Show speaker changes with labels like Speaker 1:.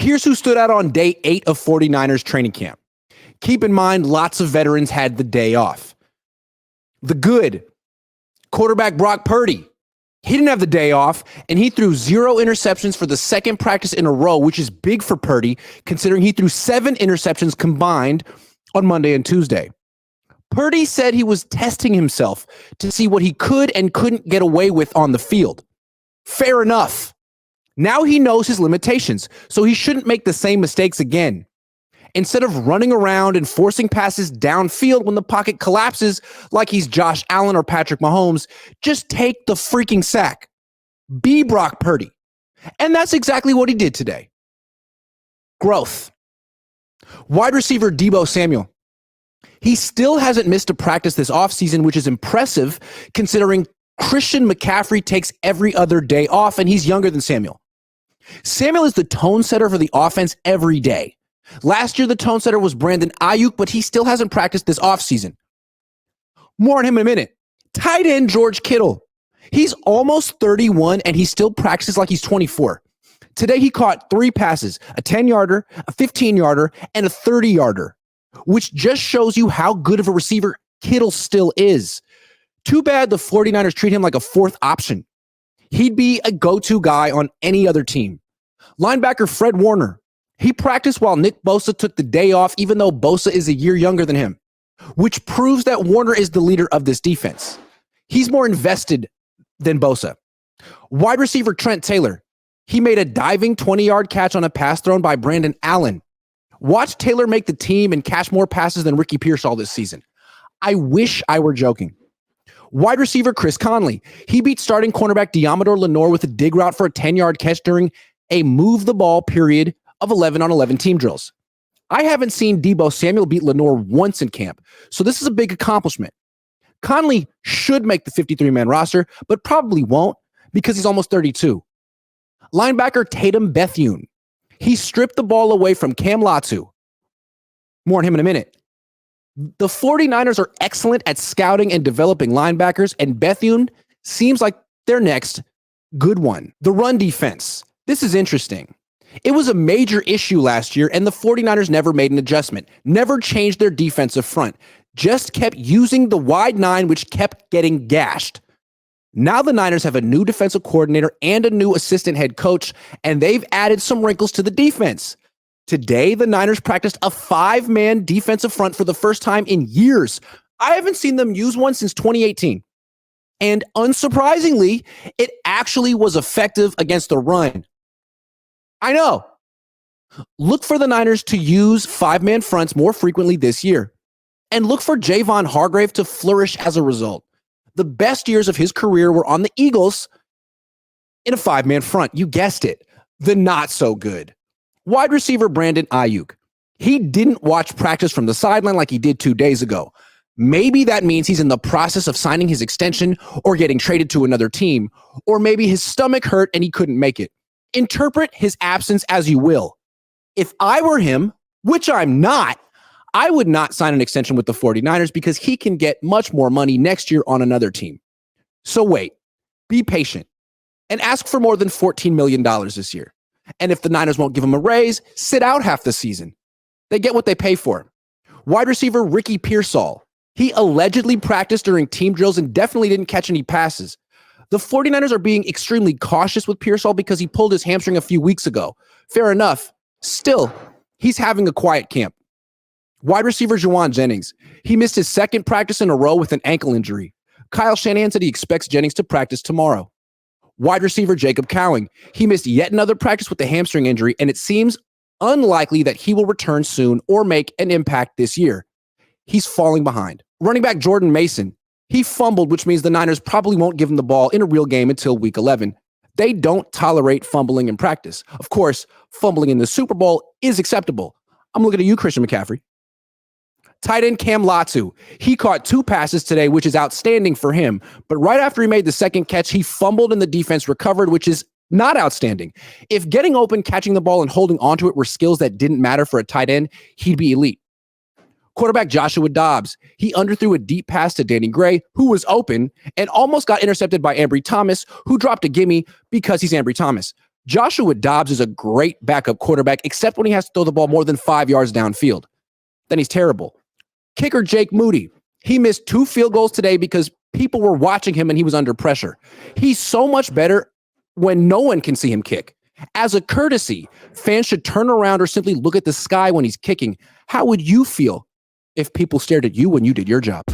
Speaker 1: Here's who stood out on day 8 of 49ers training camp. Keep in mind, lots of veterans had the day off. The good quarterback Brock Purdy. He didn't have the day off, and he threw 0 interceptions for the second practice in a row, which is big for Purdy, considering he threw 7 interceptions combined on Monday and Tuesday. Purdy said he was testing himself to see what he could and couldn't get away with on the field. Fair enough. Now he knows his limitations, so he shouldn't make the same mistakes again. Instead of running around and forcing passes downfield when the pocket collapses like he's Josh Allen or Patrick Mahomes, just take the freaking sack. Be Brock Purdy. And that's exactly what he did today. Growth. Wide receiver Deebo Samuel. He still hasn't missed a practice this offseason, which is impressive considering Christian McCaffrey takes every other day off and he's younger than Samuel. Samuel is the tone setter for the offense every day. Last year, the tone setter was Brandon Ayuk, but he still hasn't practiced this offseason. More on him in a minute. Tight end George Kittle. He's almost 31 and he still practices like he's 24. Today, he caught 3 passes, a 10-yarder, a 15-yarder, and a 30-yarder, which just shows you how good of a receiver Kittle still is. Too bad the 49ers treat him like a 4th option. He'd be a go-to guy on any other team. Linebacker Fred Warner. He practiced while Nick Bosa took the day off, even though Bosa is a year younger than him, which proves that Warner is the leader of this defense. He's more invested than Bosa. Wide receiver Trent Taylor. He made a diving 20-yard catch on a pass thrown by Brandon Allen. Watch Taylor make the team and catch more passes than Ricky Pearsall this season. I wish I were joking. Wide receiver Chris Conley. He beat starting cornerback Deommodore Lenoir with a dig route for a 10-yard catch during a move-the-ball period of 11-on-11 team drills. I haven't seen Deebo Samuel beat Lenoir once in camp, so this is a big accomplishment. Conley should make the 53-man roster, but probably won't because he's almost 32. Linebacker Tatum Bethune. He stripped the ball away from Cam Latu. More on him in a minute. The 49ers are excellent at scouting and developing linebackers, and Bethune seems like their next good one. The run defense. This is interesting. It was a major issue last year, and the 49ers never made an adjustment, never changed their defensive front, just kept using the wide 9, which kept getting gashed. Now the Niners have a new defensive coordinator and a new assistant head coach, and they've added some wrinkles to the defense. Today, the Niners practiced a 5-man defensive front for the first time in years. I haven't seen them use one since 2018. And unsurprisingly, it actually was effective against the run. I know. Look for the Niners to use 5-man fronts more frequently this year. And look for Javon Hargrave to flourish as a result. The best years of his career were on the Eagles in a 5-man front. You guessed it. The not so good. Wide receiver Brandon Ayuk. He didn't watch practice from the sideline like he did 2 days ago. Maybe that means he's in the process of signing his extension or getting traded to another team. Or maybe his stomach hurt and he couldn't make it. Interpret his absence as you will. If I were him, which I'm not, I would not sign an extension with the 49ers because he can get much more money next year on another team. So wait, be patient, and ask for more than $14 million this year. And if the Niners won't give him a raise, sit out half the season. They get what they pay for. Wide receiver Ricky Pearsall. He allegedly practiced during team drills and definitely didn't catch any passes. The 49ers are being extremely cautious with Pearsall because he pulled his hamstring a few weeks ago. Fair enough. Still, he's having a quiet camp. Wide receiver Juwan Jennings. He missed his second practice in a row with an ankle injury. Kyle Shanahan said he expects Jennings to practice tomorrow. Wide receiver Jacob Cowing. He missed yet another practice with a hamstring injury, and it seems unlikely that he will return soon or make an impact this year. He's falling behind. Running back Jordan Mason. He fumbled, which means the Niners probably won't give him the ball in a real game until week 11. They don't tolerate fumbling in practice. Of course, fumbling in the Super Bowl is acceptable. I'm looking at you, Christian McCaffrey. Tight end Cam Latu. He caught 2 passes today, which is outstanding for him. But right after he made the second catch, he fumbled and the defense recovered, which is not outstanding. If getting open, catching the ball, and holding onto it were skills that didn't matter for a tight end, he'd be elite. Quarterback Joshua Dobbs. He underthrew a deep pass to Danny Gray, who was open, and almost got intercepted by Ambry Thomas, who dropped a gimme because he's Ambry Thomas. Joshua Dobbs is a great backup quarterback, except when he has to throw the ball more than 5 yards downfield. Then he's terrible. Kicker Jake Moody. He missed 2 field goals today because people were watching him and he was under pressure. He's so much better when no one can see him kick. As a courtesy, fans should turn around or simply look at the sky when he's kicking. How would you feel if people stared at you when you did your job?